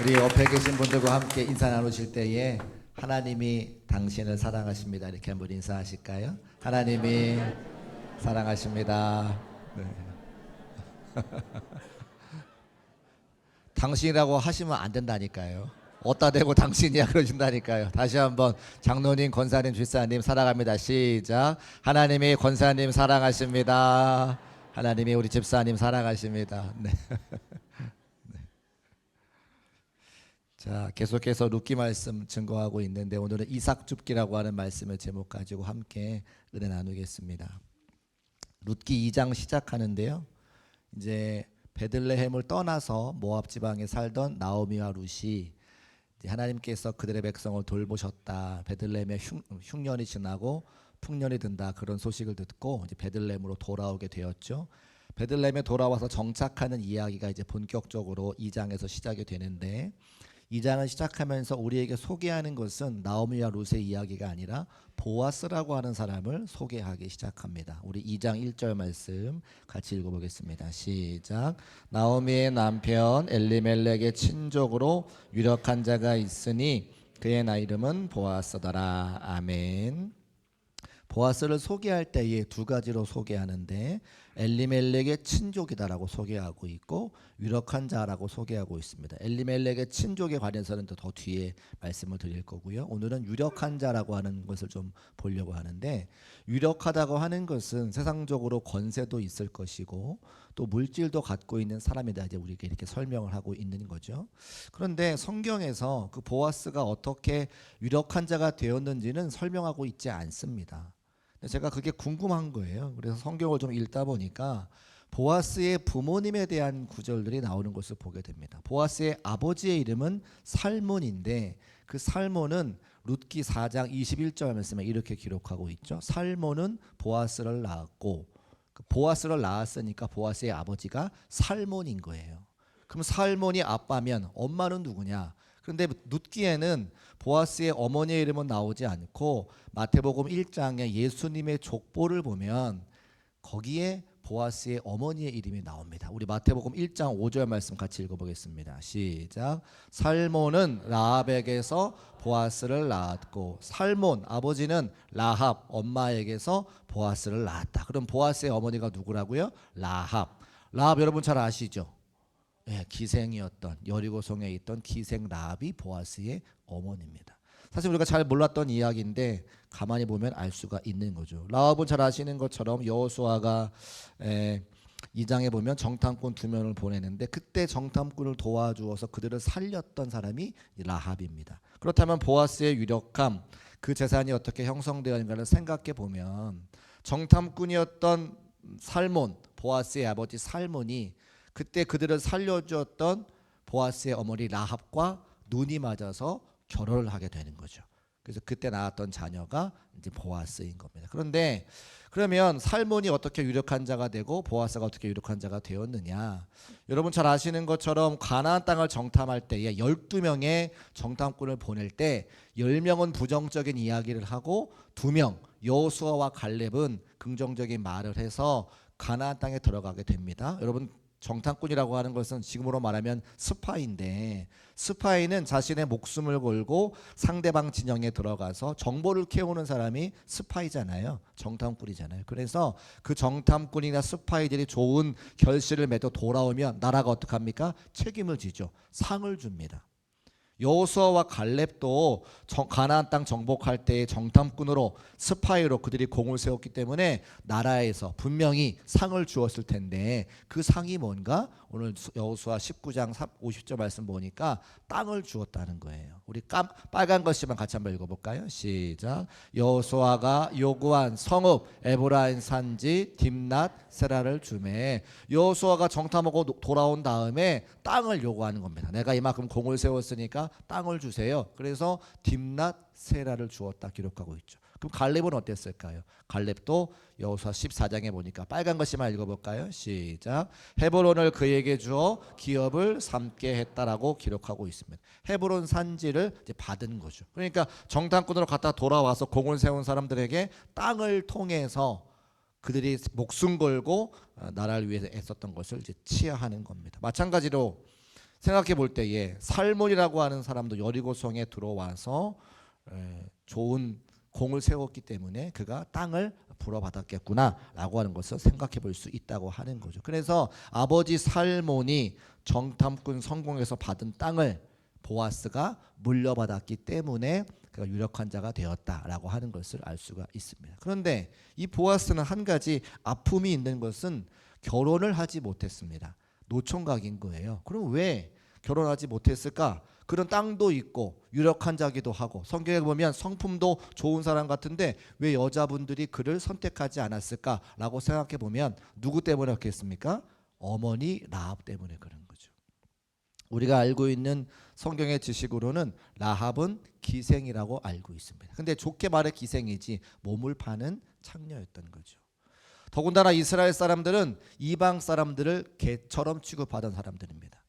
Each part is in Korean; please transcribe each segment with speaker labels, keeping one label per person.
Speaker 1: 우리 옆에 계신 분들과 함께 인사 나누실 때에 하나님이 당신을 사랑하십니다. 이렇게 한번 인사하실까요? 하나님이 사랑하십니다. 네. 당신이라고 하시면 안 된다니까요. 어디다 대고 당신이야 그러신다니까요. 다시 한번 장로님, 권사님, 집사님 사랑합니다. 시작. 하나님이 권사님 사랑하십니다. 하나님이 우리 집사님 사랑하십니다. 네. 자, 계속해서 룻기 말씀 증거하고 있는데 오늘은 이삭줍기라고 하는 말씀을 제목 가지고 함께 은혜 나누겠습니다. 룻기 2장 시작하는데요. 이제 베들레헴을 떠나서 모압 지방에 살던 나오미와 룻이 하나님께서 그들의 백성을 돌보셨다. 베들레헴에 흉년이 지나고 풍년이 든다. 그런 소식을 듣고 이제 베들레헴으로 돌아오게 되었죠. 베들레헴에 돌아와서 정착하는 이야기가 이제 본격적으로 2장에서 시작이 되는데 2장을 시작하면서 우리에게 소개하는 것은 나오미와 룻의 이야기가 아니라 보아스라고 하는 사람을 소개하기 시작합니다. 우리 2장 1절 말씀 같이 읽어보겠습니다. 시작. 나오미의 남편 엘리멜렉의 친족으로 유력한 자가 있으니 그의 이름은 보아스더라. 아멘. 보아스를 소개할 때에 두 가지로 소개하는데 엘리멜렉의 친족이다라고 소개하고 있고 유력한 자라고 소개하고 있습니다. 엘리멜렉의 친족에 관해서는 더 뒤에 말씀을 드릴 거고요. 오늘은 유력한 자라고 하는 것을 좀 보려고 하는데 유력하다고 하는 것은 세상적으로 권세도 있을 것이고 또 물질도 갖고 있는 사람이다. 이제 우리가 이렇게 설명을 하고 있는 거죠. 그런데 성경에서 그 보아스가 어떻게 유력한 자가 되었는지는 설명하고 있지 않습니다. 제가 그게 궁금한 거예요. 그래서 성경을 좀 읽다 보니까 보아스의 부모님에 대한 구절들이 나오는 것을 보게 됩니다. 보아스의 아버지의 이름은 살몬인데 그 살몬은 룻기 4장 21절 말씀에 이렇게 기록하고 있죠. 살몬은 보아스를 낳았고 보아스를 낳았으니까 보아스의 아버지가 살몬인 거예요. 그럼 살몬이 아빠면 엄마는 누구냐? 그런데 룻기에는 보아스의 어머니의 이름은 나오지 않고 마태복음 1장에 예수님의 족보를 보면 거기에 보아스의 어머니의 이름이 나옵니다. 우리 마태복음 1장 5절 말씀 같이 읽어보겠습니다. 시작. 살몬은 라합에게서 보아스를 낳았고 살몬 아버지는 라합 엄마에게서 보아스를 낳았다. 그럼 보아스의 어머니가 누구라고요? 라합. 라합 여러분 잘 아시죠? 네, 기생이었던 여리고성에 있던 기생 라합이 보아스의 어머니입니다. 사실 우리가 잘 몰랐던 이야기인데 가만히 보면 알 수가 있는 거죠. 라합은 잘 아시는 것처럼 여호수아가 2장에 보면 정탐꾼 2명을 보내는데 그때 정탐꾼을 도와주어서 그들을 살렸던 사람이 라합입니다. 그렇다면 보아스의 유력함, 그 재산이 어떻게 형성되었는가를 생각해 보면 정탐꾼이었던 살몬, 보아스의 아버지 살몬이 그때 그들을 살려주었던 보아스의 어머니 라합과 눈이 맞아서 결혼을 하게 되는 거죠. 그래서 그때 낳았던 자녀가 이제 보아스인 겁니다. 그런데 그러면 살몬이 어떻게 유력한 자가 되고 보아스가 어떻게 유력한 자가 되었느냐? 여러분 잘 아시는 것처럼 가나안 땅을 정탐할 때에 12명의 정탐꾼을 보낼 때 10명은 부정적인 이야기를 하고 2명 여호수아와 갈렙은 긍정적인 말을 해서 가나안 땅에 들어가게 됩니다. 여러분 정탐꾼이라고 하는 것은 지금으로 말하면 스파이인데 스파이는 자신의 목숨을 걸고 상대방 진영에 들어가서 정보를 캐오는 사람이 스파이잖아요. 정탐꾼이잖아요. 그래서 그 정탐꾼이나 스파이들이 좋은 결실을 맺어 돌아오면 나라가 어떡합니까? 책임을 지죠. 상을 줍니다. 여호수아와 갈렙도 가나안 땅 정복할 때의 정탐꾼으로 스파이로 그들이 공을 세웠기 때문에 나라에서 분명히 상을 주었을 텐데 그 상이 뭔가? 오늘 여호수아 19장 50절 말씀 보니까 땅을 주었다는 거예요. 우리 빨간 글씨만 같이 한번 읽어볼까요? 시작. 여호수아가 요구한 성읍 에브라임 산지 딥낫 세라를 주매. 여호수아가 정탐하고 돌아온 다음에 땅을 요구하는 겁니다. 내가 이만큼 공을 세웠으니까 땅을 주세요. 그래서 딥낫 세라를 주었다 기록하고 있죠. 그럼 갈렙은 어땠을까요? 갈렙도 여호수아 14장에 보니까 빨간 글씨만 읽어볼까요? 시작. 헤브론을 그에게 주어 기업을 삼게 했다라고 기록하고 있습니다. 헤브론 산지를 이제 받은 거죠. 그러니까 정탐꾼으로 갔다 돌아와서 공을 세운 사람들에게 땅을 통해서 그들이 목숨 걸고 나라를 위해서 애썼던 것을 이제 치하하는 겁니다. 마찬가지로 생각해 볼 때에 살몬이라고 하는 사람도 여리고성에 들어와서 좋은 공을 세웠기 때문에 그가 땅을 불어받았겠구나라고 하는 것을 생각해 볼 수 있다고 하는 거죠. 그래서 아버지 살몬이 정탐꾼 성공에서 받은 땅을 보아스가 물려받았기 때문에 그가 유력한 자가 되었다라고 하는 것을 알 수가 있습니다. 그런데 이 보아스는 한 가지 아픔이 있는 것은 결혼을 하지 못했습니다. 노총각인 거예요. 그럼 왜 결혼하지 못했을까? 그런 땅도 있고 유력한 자기도 하고 성경에 보면 성품도 좋은 사람 같은데 왜 여자분들이 그를 선택하지 않았을까라고 생각해 보면 누구 때문에 그렇겠습니까? 어머니 라합 때문에 그런 거죠. 우리가 알고 있는 성경의 지식으로는 라합은 기생이라고 알고 있습니다. 근데 좋게 말해 기생이지 몸을 파는 창녀였던 거죠. 더군다나 이스라엘 사람들은 이방 사람들을 개처럼 취급하던 사람들입니다.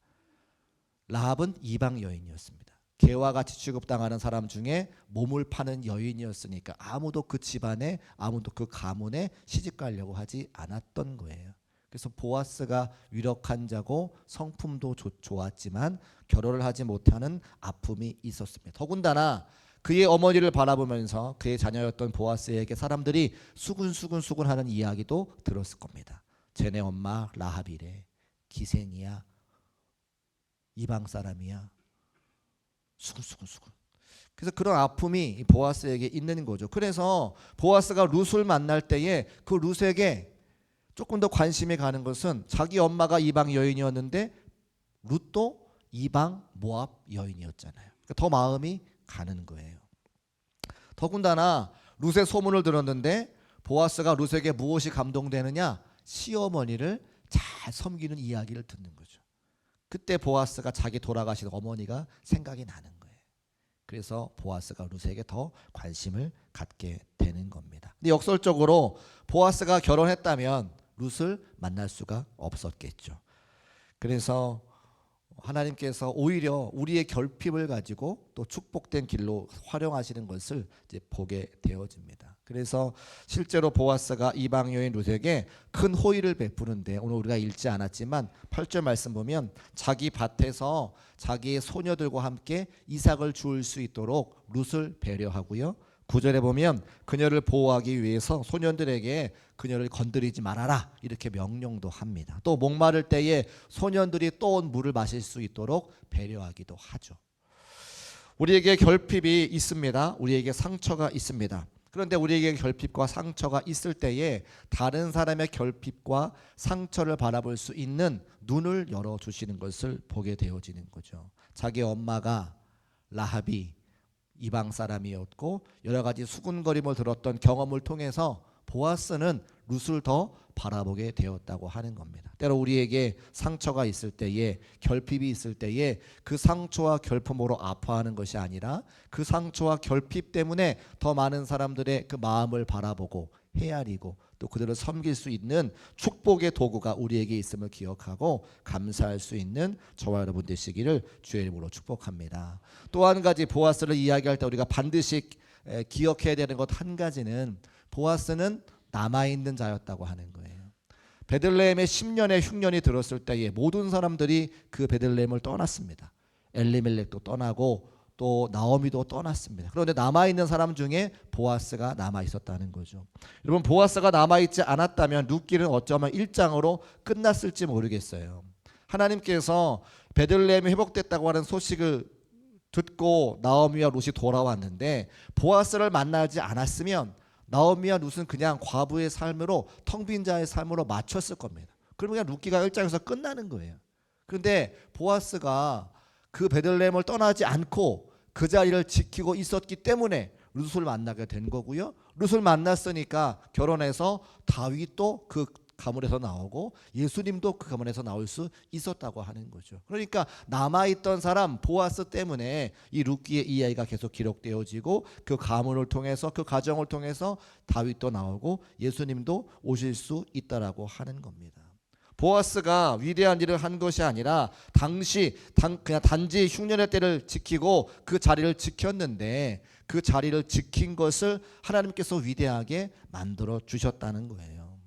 Speaker 1: 라합은 이방 여인이었습니다. 개와 같이 취급당하는 사람 중에 몸을 파는 여인이었으니까 아무도 그 집안에 아무도 그 가문에 시집 가려고 하지 않았던 거예요. 그래서 보아스가 유력한 자고 성품도 좋았지만 결혼을 하지 못하는 아픔이 있었습니다. 더군다나 그의 어머니를 바라보면서 그의 자녀였던 보아스에게 사람들이 수군수군수군하는 이야기도 들었을 겁니다. 쟤네 엄마 라합이래. 기생이야. 이방 사람이야. 수군수군수군. 그래서 그런 아픔이 보아스에게 있는 거죠. 그래서 보아스가 룻을 만날 때에 그 룻에게 조금 더 관심이 가는 것은 자기 엄마가 이방 여인이었는데 룻도 이방 모압 여인이었잖아요. 그러니까 더 마음이 가는 거예요. 더군다나 룻의 소문을 들었는데 보아스가 룻에게 무엇이 감동되느냐? 시어머니를 잘 섬기는 이야기를 듣는 거죠. 그때 보아스가 자기 돌아가신 어머니가 생각이 나는 거예요. 그래서 보아스가 룻에게 더 관심을 갖게 되는 겁니다. 근데 역설적으로 보아스가 결혼했다면 룻을 만날 수가 없었겠죠. 그래서 하나님께서 오히려 우리의 결핍을 가지고 또 축복된 길로 활용하시는 것을 이제 보게 되어집니다. 그래서 실제로 보아스가 이방 여인 룻에게 큰 호의를 베푸는데 오늘 우리가 읽지 않았지만 8절 말씀 보면 자기 밭에서 자기의 소녀들과 함께 이삭을 주울 수 있도록 룻을 배려하고요. 9절에 보면 그녀를 보호하기 위해서 소년들에게 그녀를 건드리지 말아라 이렇게 명령도 합니다. 또 목마를 때에 소년들이 떠온 물을 마실 수 있도록 배려하기도 하죠. 우리에게 결핍이 있습니다. 우리에게 상처가 있습니다. 그런데 우리에게 결핍과 상처가 있을 때에 다른 사람의 결핍과 상처를 바라볼 수 있는 눈을 열어주시는 것을 보게 되어지는 거죠. 자기 엄마가 라합이 이방 사람이었고 여러 가지 수군거림을 들었던 경험을 통해서 보아스는 룻을 더 바라보게 되었다고 하는 겁니다. 때로 우리에게 상처가 있을 때에 결핍이 있을 때에 그 상처와 결핍으로 아파하는 것이 아니라 그 상처와 결핍 때문에 더 많은 사람들의 그 마음을 바라보고 헤아리고 또 그들을 섬길 수 있는 축복의 도구가 우리에게 있음을 기억하고 감사할 수 있는 저와 여러분 되시기를 주의 이름으로 축복합니다. 또 한 가지 보아스를 이야기할 때 우리가 반드시 기억해야 되는 것 한 가지는 보아스는 남아있는 자였다고 하는 거예요. 베들레헴에 10년의 흉년이 들었을 때에 모든 사람들이 그 베들레헴을 떠났습니다. 엘리멜렉도 떠나고 또 나오미도 떠났습니다. 그런데 남아있는 사람 중에 보아스가 남아있었다는 거죠. 여러분 보아스가 남아있지 않았다면 룻기는 어쩌면 1장으로 끝났을지 모르겠어요. 하나님께서 베들레헴이 회복됐다고 하는 소식을 듣고 나오미와 룻이 돌아왔는데 보아스를 만나지 않았으면 나오미와 룻은 그냥 과부의 삶으로 텅 빈 자의 삶으로 맞췄을 겁니다. 그러면 그냥 룻기가 1장에서 끝나는 거예요. 그런데 보아스가 그 베들레헴을 떠나지 않고 그 자리를 지키고 있었기 때문에 룻을 만나게 된 거고요. 룻을 만났으니까 결혼해서 다윗도 그 가문에서 나오고 예수님도 그 가문에서 나올 수 있었다고 하는 거죠. 그러니까 남아있던 사람 보아스 때문에 이 룻기의 이야기가 계속 기록되어지고 그 가문을 통해서 그 가정을 통해서 다윗도 나오고 예수님도 오실 수 있다라고 하는 겁니다. 보아스가 위대한 일을 한 것이 아니라 그냥 단지 흉년의 때를 지키고 그 자리를 지켰는데 그 자리를 지킨 것을 하나님께서 위대하게 만들어 주셨다는 거예요.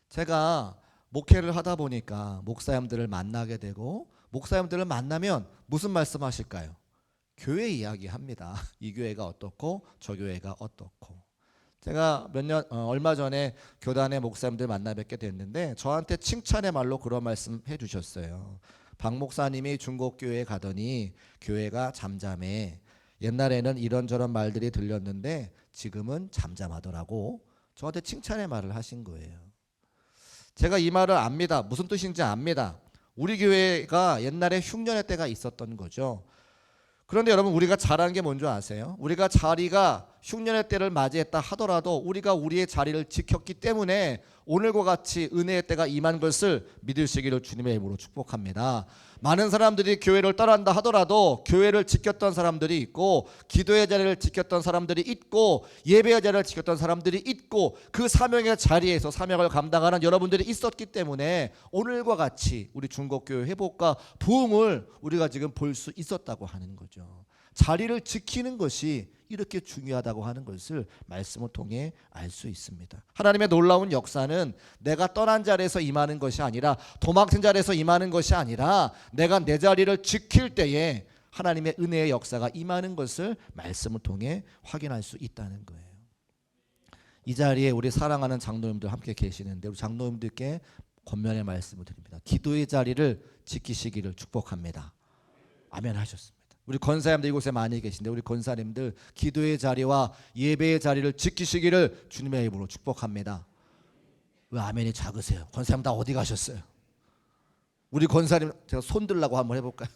Speaker 1: 제가 목회를 하다 보니까 목사님들을 만나게 되고 목사님들을 만나면 무슨 말씀하실까요? 교회 이야기합니다. 이 교회가 어떻고 저 교회가 어떻고. 제가 얼마 전에 교단의 목사님들 만나 뵙게 됐는데 저한테 칭찬의 말로 그런 말씀 해주셨어요. 박 목사님이 중국교회에 가더니 교회가 잠잠해. 옛날에는 이런저런 말들이 들렸는데 지금은 잠잠하더라고. 저한테 칭찬의 말을 하신 거예요. 제가 이 말을 압니다. 무슨 뜻인지 압니다. 우리 교회가 옛날에 흉년의 때가 있었던 거죠. 그런데 여러분, 우리가 잘하는 게 뭔지 아세요? 우리가 자리가 흉년의 때를 맞이했다 하더라도 우리가 우리의 자리를 지켰기 때문에 오늘과 같이 은혜의 때가 임한 것을 믿으시기를 주님의 이름으로 축복합니다. 많은 사람들이 교회를 떠난다 하더라도 교회를 지켰던 사람들이 있고, 기도의 자리를 지켰던 사람들이 있고, 예배의 자리를 지켰던 사람들이 있고, 그 사명의 자리에서 사명을 감당하는 여러분들이 있었기 때문에 오늘과 같이 우리 중국교회 회복과 부흥을 우리가 지금 볼 수 있었다고 하는 거죠. 자리를 지키는 것이 이렇게 중요하다고 하는 것을 말씀을 통해 알 수 있습니다. 하나님의 놀라운 역사는 내가 떠난 자리에서 임하는 것이 아니라, 도망친 자리에서 임하는 것이 아니라, 내가 내 자리를 지킬 때에 하나님의 은혜의 역사가 임하는 것을 말씀을 통해 확인할 수 있다는 거예요. 이 자리에 우리 사랑하는 장로님들 함께 계시는데, 우리 장로님들께 권면의 말씀을 드립니다. 기도의 자리를 지키시기를 축복합니다. 아멘 하셨습니다. 우리 권사님들 이곳에 많이 계신데, 우리 권사님들 기도의 자리와 예배의 자리를 지키시기를 주님의 이름으로 축복합니다. 왜 아멘이 작으세요? 권사님 다 어디 가셨어요? 우리 권사님 제가 손 들라고 한번 해볼까요?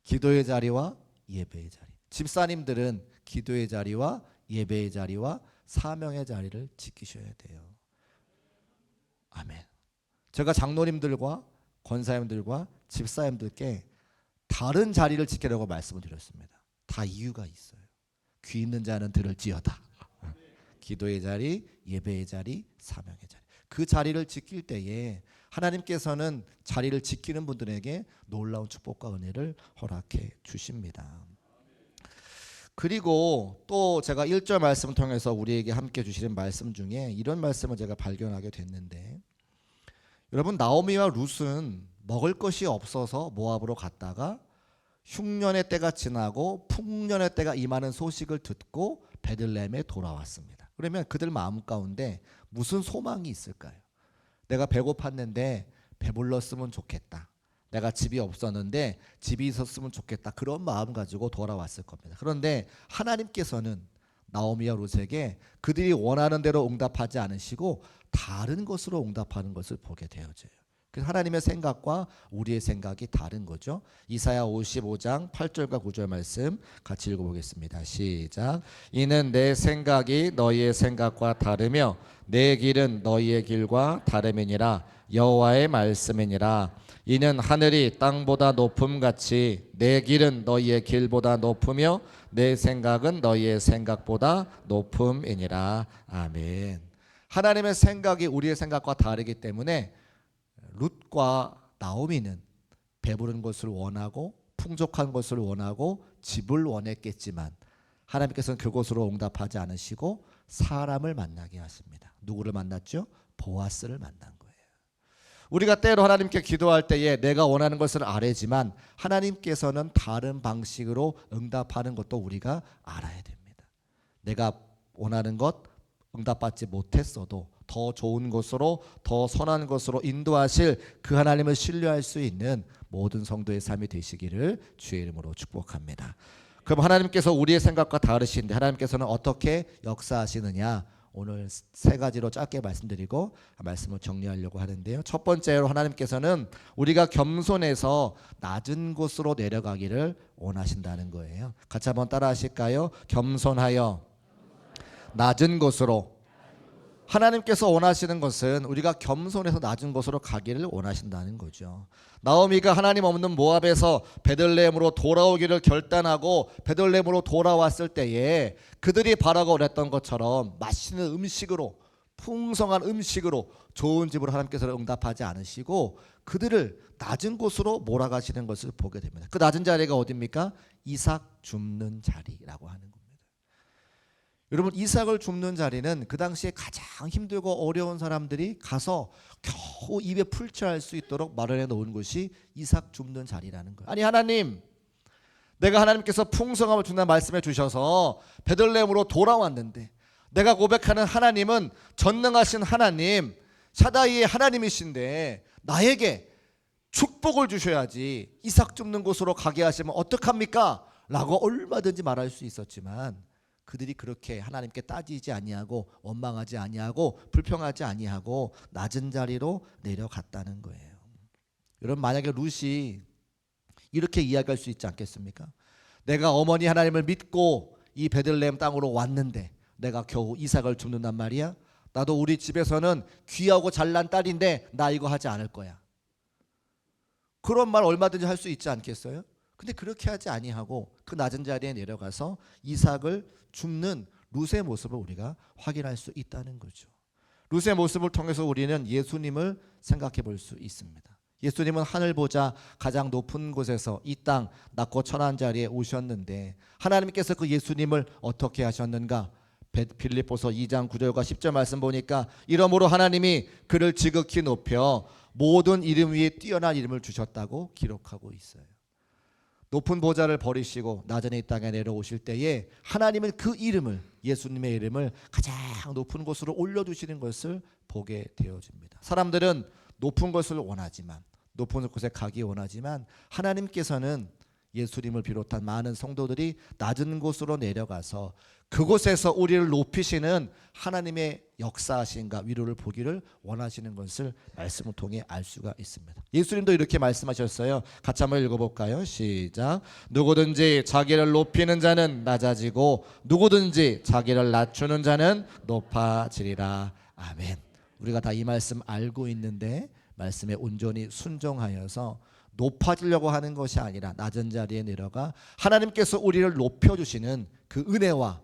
Speaker 1: 기도의 자리와 예배의 자리. 집사님들은 기도의 자리와 예배의 자리와 사명의 자리를 지키셔야 돼요. 아멘. 제가 장로님들과 권사님들과 집사님들께 다른 자리를 지키라고 말씀을 드렸습니다. 다 이유가 있어요. 귀 있는 자는 들을지어다. 기도의 자리, 예배의 자리, 사명의 자리. 그 자리를 지킬 때에 하나님께서는 자리를 지키는 분들에게 놀라운 축복과 은혜를 허락해 주십니다. 그리고 또 제가 1절 말씀을 통해서 우리에게 함께 주시는 말씀 중에 이런 말씀을 제가 발견하게 됐는데, 여러분, 나오미와 룻은 먹을 것이 없어서 모압으로 갔다가 흉년의 때가 지나고 풍년의 때가 임하는 소식을 듣고 베들레헴에 돌아왔습니다. 그러면 그들 마음 가운데 무슨 소망이 있을까요? 내가 배고팠는데 배불렀으면 좋겠다. 내가 집이 없었는데 집이 있었으면 좋겠다. 그런 마음 가지고 돌아왔을 겁니다. 그런데 하나님께서는 나오미와 룻에게 그들이 원하는 대로 응답하지 않으시고 다른 것으로 응답하는 것을 보게 되어져요. 그래서 하나님의 생각과 우리의 생각이 다른 거죠. 이사야 55장 8절과 9절 말씀 같이 읽어보겠습니다. 시작. 이는 내 생각이 너희의 생각과 다르며 내 길은 너희의 길과 다름이니라. 여호와의 말씀이니라. 이는 하늘이 땅보다 높음같이 내 길은 너희의 길보다 높으며 내 생각은 너희의 생각보다 높음이니라. 아멘. 하나님의 생각이 우리의 생각과 다르기 때문에 룻과 나오미는 배부른 것을 원하고 풍족한 것을 원하고 집을 원했겠지만 하나님께서는 그곳으로 응답하지 않으시고 사람을 만나게 하십니다. 누구를 만났죠? 보아스를 만난 거예요. 우리가 때로 하나님께 기도할 때에 내가 원하는 것은 아래지만 하나님께서는 다른 방식으로 응답하는 것도 우리가 알아야 됩니다. 내가 원하는 것 응답받지 못했어도 더 좋은 것으로, 더 선한 것으로 인도하실 그 하나님을 신뢰할 수 있는 모든 성도의 삶이 되시기를 주의 이름으로 축복합니다. 그럼 하나님께서 우리의 생각과 다르신데 하나님께서는 어떻게 역사하시느냐, 오늘 세 가지로 짧게 말씀드리고 말씀을 정리하려고 하는데요. 첫 번째로 하나님께서는 우리가 겸손해서 낮은 곳으로 내려가기를 원하신다는 거예요. 같이 한번 따라 하실까요? 겸손하여 낮은 곳으로. 하나님께서 원하시는 것은 우리가 겸손해서 낮은 곳으로 가기를 원하신다는 거죠. 나오미가 하나님 없는 모압에서 베들레헴으로 돌아오기를 결단하고 베들레헴으로 돌아왔을 때에 그들이 바라고 원했던 것처럼 맛있는 음식으로, 풍성한 음식으로, 좋은 집으로 하나님께서는 응답하지 않으시고 그들을 낮은 곳으로 몰아가시는 것을 보게 됩니다. 그 낮은 자리가 어디입니까? 이삭 줍는 자리라고 하는 겁니다. 여러분, 이삭을 줍는 자리는 그 당시에 가장 힘들고 어려운 사람들이 가서 겨우 입에 풀칠할 수 있도록 마련해 놓은 곳이 이삭 줍는 자리라는 거예요. 아니, 하나님, 내가 하나님께서 풍성함을 준다는 말씀해 주셔서 베들레헴으로 돌아왔는데 내가 고백하는 하나님은 전능하신 하나님, 샤다이의 하나님이신데 나에게 축복을 주셔야지 이삭 줍는 곳으로 가게 하시면 어떡합니까? 라고 얼마든지 말할 수 있었지만 그들이 그렇게 하나님께 따지지 아니하고 원망하지 아니하고 불평하지 아니하고 낮은 자리로 내려갔다는 거예요. 여러분, 만약에 룻이 이렇게 이야기할 수 있지 않겠습니까? 내가 어머니 하나님을 믿고 이 베들레헴 땅으로 왔는데 내가 겨우 이삭을 줍는단 말이야? 나도 우리 집에서는 귀하고 잘난 딸인데 나 이거 하지 않을 거야. 그런 말 얼마든지 할 수 있지 않겠어요? 근데 그렇게 하지 아니하고 그 낮은 자리에 내려가서 이삭을 줍는 룻의 모습을 우리가 확인할 수 있다는 거죠. 룻의 모습을 통해서 우리는 예수님을 생각해 볼 수 있습니다. 예수님은 하늘 보자 가장 높은 곳에서 이 땅 낮고 천한 자리에 오셨는데 하나님께서 그 예수님을 어떻게 하셨는가? 빌립보서 2장 9절과 10절 말씀 보니까 이러므로 하나님이 그를 지극히 높여 모든 이름 위에 뛰어난 이름을 주셨다고 기록하고 있어요. 높은 보좌를 버리시고 낮은 이 땅에 내려오실 때에 하나님은 그 이름을, 예수님의 이름을 가장 높은 곳으로 올려주시는 것을 보게 되어집니다. 사람들은 높은 것을 원하지만, 높은 곳에 가기 원하지만 하나님께서는 예수님을 비롯한 많은 성도들이 낮은 곳으로 내려가서 그곳에서 우리를 높이시는 하나님의 역사하신가 위로를 보기를 원하시는 것을 말씀을 통해 알 수가 있습니다. 예수님도 이렇게 말씀하셨어요. 같이 한번 읽어볼까요? 시작. 누구든지 자기를 높이는 자는 낮아지고 누구든지 자기를 낮추는 자는 높아지리라. 아멘. 우리가 다 이 말씀 알고 있는데 말씀에 온전히 순종하여서 높아지려고 하는 것이 아니라 낮은 자리에 내려가 하나님께서 우리를 높여주시는 그 은혜와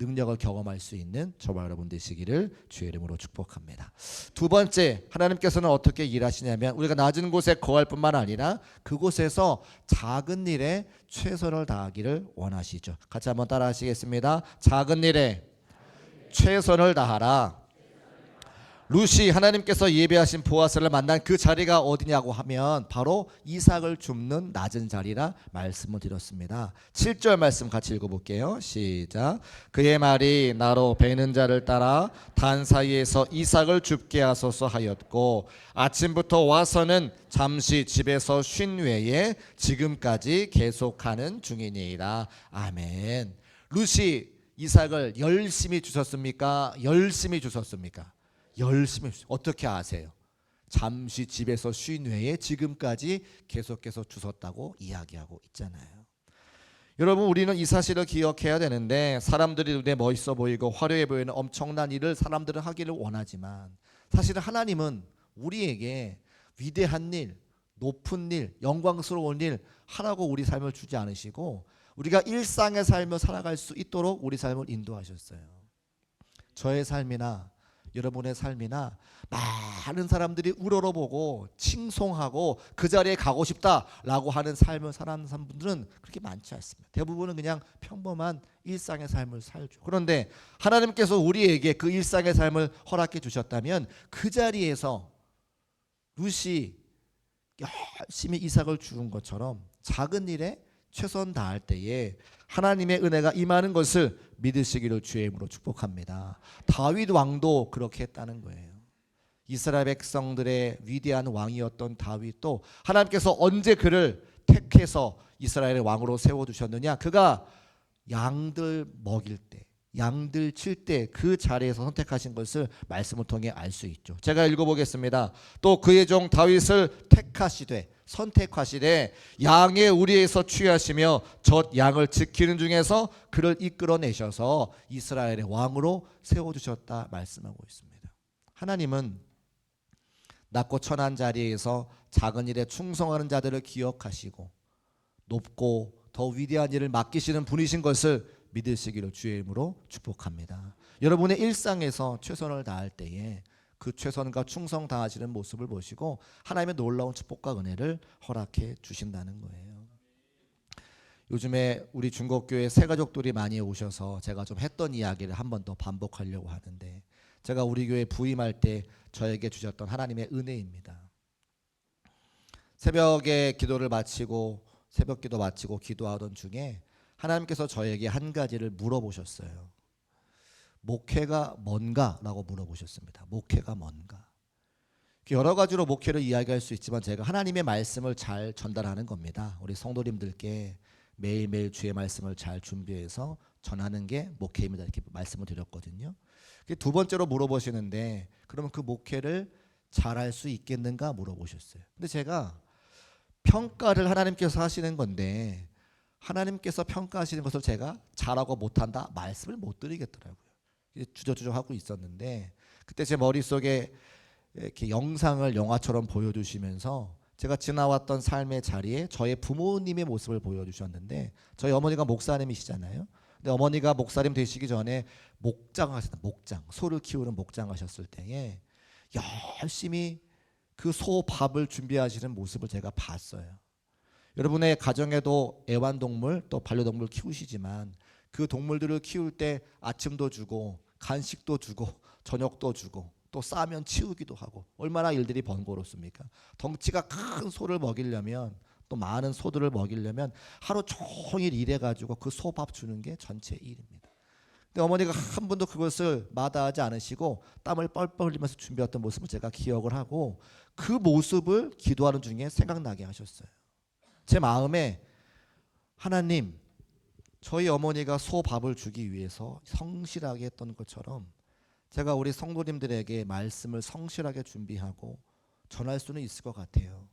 Speaker 1: 능력을 경험할 수 있는 저와 여러분 되시기를 주의 이름으로 축복합니다. 두 번째, 하나님께서는 어떻게 일하시냐면 우리가 낮은 곳에 거할 뿐만 아니라 그곳에서 작은 일에 최선을 다하기를 원하시죠. 같이 한번 따라 하시겠습니다. 작은 일에 최선을 다하라. 룻이 하나님께서 예배하신 보아스를 만난 그 자리가 어디냐고 하면 바로 이삭을 줍는 낮은 자리라 말씀을 드렸습니다. 7절 말씀 같이 읽어볼게요. 시작. 그의 말이 나로 베는 자를 따라 단 사이에서 이삭을 줍게 하소서 하였고 아침부터 와서는 잠시 집에서 쉰 외에 지금까지 계속하는 중이니이다. 아멘. 룻이 이삭을 열심히 주셨습니까? 열심히 주셨습니까? 열심히. 어떻게 아세요? 잠시 집에서 쉰 외에 지금까지 계속해서 주셨다고 이야기하고 있잖아요. 여러분, 우리는 이 사실을 기억해야 되는데 사람들이 눈에 멋있어 보이고 화려해 보이는 엄청난 일을 사람들은 하기를 원하지만 사실은 하나님은 우리에게 위대한 일, 높은 일, 영광스러운 일 하라고 우리 삶을 주지 않으시고 우리가 일상의 삶을 살아갈 수 있도록 우리 삶을 인도하셨어요. 저의 삶이나 여러분의 삶이나 많은 사람들이 우러러보고 칭송하고 그 자리에 가고 싶다라고 하는 삶을 사는 분들은 그렇게 많지 않습니다. 대부분은 그냥 평범한 일상의 삶을 살죠. 그런데 하나님께서 우리에게 그 일상의 삶을 허락해 주셨다면 그 자리에서 룻이 열심히 이삭을 주는 것처럼 작은 일에 최선 다할 때에 하나님의 은혜가 임하는 것을 믿으시기를 주의 이름으로 축복합니다. 다윗 왕도 그렇게 했다는 거예요. 이스라엘 백성들의 위대한 왕이었던 다윗도 하나님께서 언제 그를 택해서 이스라엘의 왕으로 세워두셨느냐? 그가 양들 먹일 때, 양들 칠 때 그 자리에서 선택하신 것을 말씀을 통해 알 수 있죠. 제가 읽어보겠습니다. 또 그의 종 다윗을 택하시되 선택하시되 양의 우리에서 취하시며 젖 양을 지키는 중에서 그를 이끌어내셔서 이스라엘의 왕으로 세워주셨다 말씀하고 있습니다. 하나님은 낮고 천한 자리에서 작은 일에 충성하는 자들을 기억하시고 높고 더 위대한 일을 맡기시는 분이신 것을 믿으시기를 주의 이름으로 축복합니다. 여러분의 일상에서 최선을 다할 때에 그 최선과 충성 다하시는 모습을 보시고 하나님의 놀라운 축복과 은혜를 허락해 주신다는 거예요. 요즘에 우리 중국교회 새가족들이 많이 오셔서 제가 좀 했던 이야기를 한 번 더 반복하려고 하는데, 제가 우리 교회 부임할 때 저에게 주셨던 하나님의 은혜입니다. 새벽에 기도를 마치고 새벽 기도 마치고 기도하던 중에 하나님께서 저에게 한 가지를 물어보셨어요. 목회가 뭔가라고 물어보셨습니다. 목회가 뭔가. 여러 가지로 목회를 이야기할 수 있지만 제가 하나님의 말씀을 잘 전달하는 겁니다. 우리 성도님들께 매일매일 주의 말씀을 잘 준비해서 전하는 게 목회입니다. 이렇게 말씀을 드렸거든요. 두 번째로 물어보시는데, 그러면 그 목회를 잘할 수 있겠는가 물어보셨어요. 근데 제가 평가를 하나님께서 하시는 건데, 하나님께서 평가하시는 것을 제가 잘하고 못한다 말씀을 못 드리겠더라고요. 주저주저 하고 있었는데, 그때 제 머릿속에 이렇게 영상을 영화처럼 보여주시면서 제가 지나왔던 삶의 자리에 저의 부모님의 모습을 보여주셨는데, 저희 어머니가 목사님이시잖아요. 근데 어머니가 목사님 되시기 전에 목장 하셨다. 목장, 소를 키우는 목장 하셨을 때에 열심히 그 소 밥을 준비하시는 모습을 제가 봤어요. 여러분의 가정에도 애완동물 또 반려동물 키우시지만 그 동물들을 키울 때 아침도 주고 간식도 주고 저녁도 주고 또 싸면 치우기도 하고 얼마나 일들이 번거롭습니까? 덩치가 큰 소를 먹이려면, 또 많은 소들을 먹이려면 하루 종일 일해가지고 그 소밥 주는 게 전체 일입니다. 근데 어머니가 한 번도 그것을 마다하지 않으시고 땀을 뻘뻘 흘리면서 준비했던 모습을 제가 기억을 하고, 그 모습을 기도하는 중에 생각나게 하셨어요. 제 마음에 하나님, 저희 어머니가 소밥을 주기 위해서 성실하게 했던 것처럼 제가 우리 성도님들에게 말씀을 성실하게 준비하고 전할 수는 있을 것 같아요.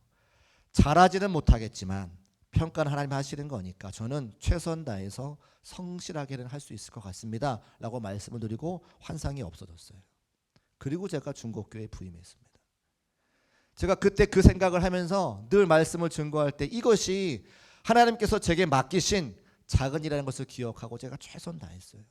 Speaker 1: 잘하지는 못하겠지만 평가는 하나님 하시는 거니까 저는 최선 다해서 성실하게는 할 수 있을 것 같습니다 라고 말씀을 드리고 환상이 없어졌어요. 그리고 제가 중국교회에 부임했습니다. 제가 그때 그 생각을 하면서 늘 말씀을 증거할 때 이것이 하나님께서 제게 맡기신 작은 일이라는 것을 기억하고 제가 최선 다했어요.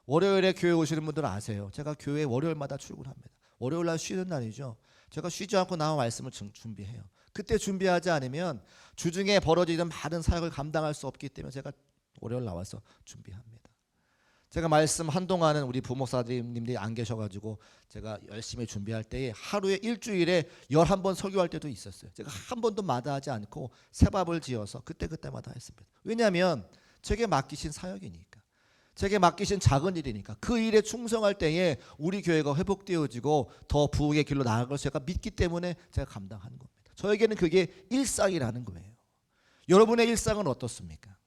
Speaker 1: 월요일에 교회 오시는 분들은 아세요. 제가 교회 월요일마다 출근합니다. 월요일 날 쉬는 날이죠. 제가 쉬지 않고 나와 말씀을 준비해요. 그때 준비하지 않으면 주중에 벌어지는 많은 사역을 감당할 수 없기 때문에 제가 월요일 나와서 준비합니다. 제가 말씀 한동안은 우리 부목사님들이 안 계셔가지고 제가 열심히 준비할 때에 하루에 일주일에 11번 설교할 때도 있었어요. 제가 한 번도 마다하지 않고 새밥을 지어서 그때마다 했습니다. 왜냐하면 제게 맡기신 사역이니까, 제게 맡기신 작은 일이니까, 그 일에 충성할 때에 우리 교회가 회복되어지고 더 부흥의 길로 나아갈 것을 제가 믿기 때문에 제가 감당하는 겁니다. 저에게는 그게 일상이라는 거예요. 여러분의 일상은 어떻습니까?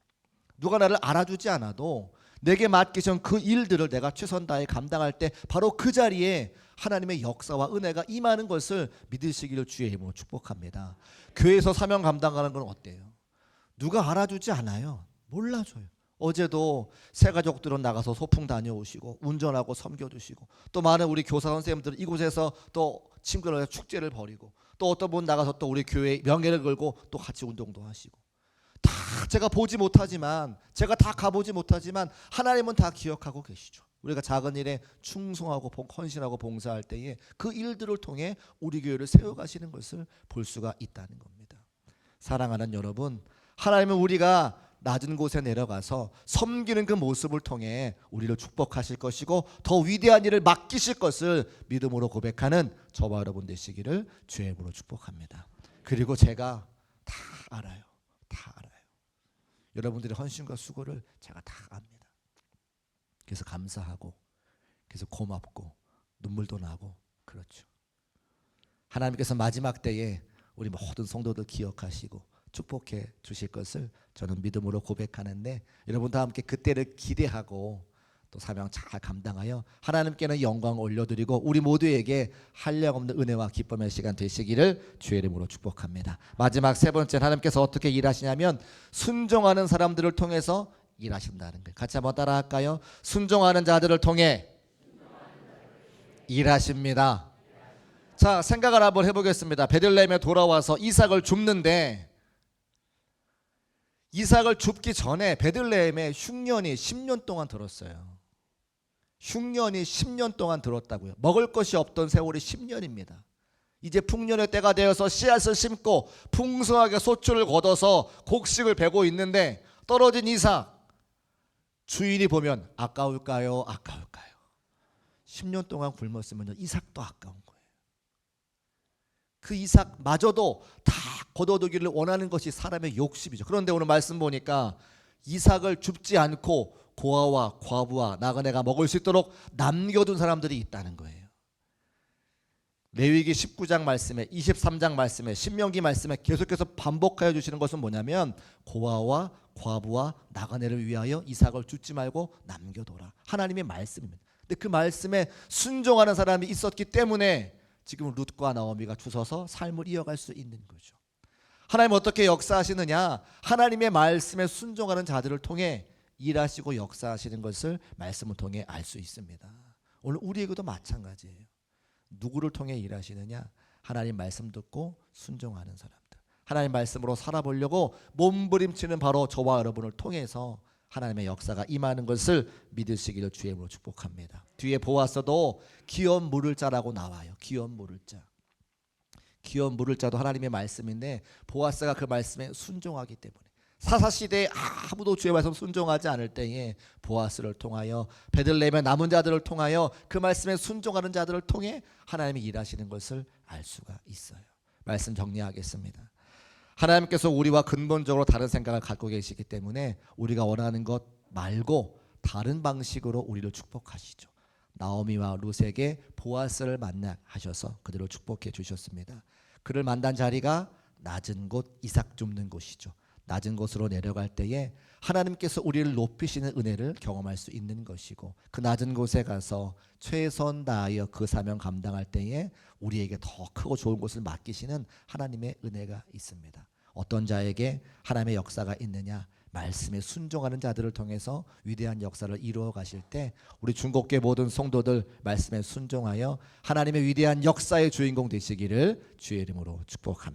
Speaker 1: 누가 나를 알아주지 않아도 내게 맡기신 그 일들을 내가 최선 다해 감당할 때 바로 그 자리에 하나님의 역사와 은혜가 임하는 것을 믿으시기를 주의 이름으로 축복합니다. 교회에서 사명 감당하는 건 어때요? 누가 알아주지 않아요. 몰라줘요. 어제도 새가족들은 나가서 소풍 다녀오시고 운전하고 섬겨주시고, 또 많은 우리 교사 선생님들은 이곳에서 또 친구들과 축제를 벌이고, 또 어떤 분 나가서 또 우리 교회 명예를 걸고 또 같이 운동도 하시고, 다 제가 보지 못하지만, 제가 다 가보지 못하지만 하나님은 다 기억하고 계시죠. 우리가 작은 일에 충성하고 헌신하고 봉사할 때에 그 일들을 통해 우리 교회를 세워가시는 것을 볼 수가 있다는 겁니다. 사랑하는 여러분, 하나님은 우리가 낮은 곳에 내려가서 섬기는 그 모습을 통해 우리를 축복하실 것이고 더 위대한 일을 맡기실 것을 믿음으로 고백하는 저와 여러분 되시기를 주의 이름으로 축복합니다. 그리고 제가 다 알아요. 다 알아요. 여러분들의 헌신과 수고를 제가 다 압니다. 그래서 감사하고, 그래서 고맙고 눈물도 나고 그렇죠. 하나님께서 마지막 때에 우리 모든 성도들 기억하시고 축복해 주실 것을 저는 믿음으로 고백하는데, 여러분과 함께 그때를 기대하고 또 사명 잘 감당하여 하나님께는 영광 올려드리고 우리 모두에게 한량없는 은혜와 기쁨의 시간 되시기를 주의 이름으로 축복합니다. 마지막 세 번째, 하나님께서 어떻게 일하시냐면 순종하는 사람들을 통해서 일하신다는 거예요. 같이 한번 따라 할까요? 순종하는 자들을 통해 일하십니다. 자, 생각을 한번 해보겠습니다. 베들레헴에 돌아와서 이삭을 줍는데, 이삭을 줍기 전에 베들레헴에 흉년이 10년 동안 들었어요. 흉년이 10년 동안 들었다고요. 먹을 것이 없던 세월이 10년입니다. 이제 풍년의 때가 되어서 씨앗을 심고 풍성하게 소출을 거둬서 곡식을 베고 있는데 떨어진 이삭, 주인이 보면 아까울까요? 아까울까요? 10년 동안 굶었으면 이삭도 아까운 거예요. 그 이삭마저도 다 거둬두기를 원하는 것이 사람의 욕심이죠. 그런데 오늘 말씀 보니까 이삭을 줍지 않고 고아와 과부와 나그네가 먹을 수 있도록 남겨둔 사람들이 있다는 거예요. 레위기 19장 말씀에 23장 말씀에 신명기 말씀에 계속해서 반복하여 주시는 것은 뭐냐면 고아와 과부와 나그네를 위하여 이삭을 줍지 말고 남겨둬라. 하나님의 말씀입니다. 근데 그 말씀에 순종하는 사람이 있었기 때문에 지금 룻과 나오미가 주셔서 삶을 이어갈 수 있는 거죠. 하나님 어떻게 역사하시느냐? 하나님의 말씀에 순종하는 자들을 통해 일하시고 역사하시는 것을 말씀을 통해 알 수 있습니다. 오늘 우리에게도 마찬가지예요. 누구를 통해 일하시느냐? 하나님 말씀 듣고 순종하는 사람들. 하나님 말씀으로 살아보려고 몸부림치는 바로 저와 여러분을 통해서 하나님의 역사가 임하는 것을 믿으시기를 주의 이름으로 축복합니다. 뒤에 보아서도 기업 물을 자라고 나와요. 기업 물을 자. 기업 물을 자도 하나님의 말씀인데 보아스가 그 말씀에 순종하기 때문에 사사시대에 아무도 주의 말씀 순종하지 않을 때에 보아스를 통하여 베들레헴의 남은 자들을 통하여 그 말씀에 순종하는 자들을 통해 하나님이 일하시는 것을 알 수가 있어요. 말씀 정리하겠습니다. 하나님께서 우리와 근본적으로 다른 생각을 갖고 계시기 때문에 우리가 원하는 것 말고 다른 방식으로 우리를 축복하시죠. 나오미와 룻에게 보아스를 만나 하셔서 그들을 축복해 주셨습니다. 그를 만난 자리가 낮은 곳, 이삭 줍는 곳이죠. 낮은 곳으로 내려갈 때에 하나님께서 우리를 높이시는 은혜를 경험할 수 있는 것이고 그 낮은 곳에 가서 최선 다하여 그 사명 감당할 때에 우리에게 더 크고 좋은 곳을 맡기시는 하나님의 은혜가 있습니다. 어떤 자에게 하나님의 역사가 있느냐? 말씀에 순종하는 자들을 통해서 위대한 역사를 이루어 가실 때 우리 중국계 모든 성도들 말씀에 순종하여 하나님의 위대한 역사의 주인공 되시기를 주의 이름으로 축복합니다.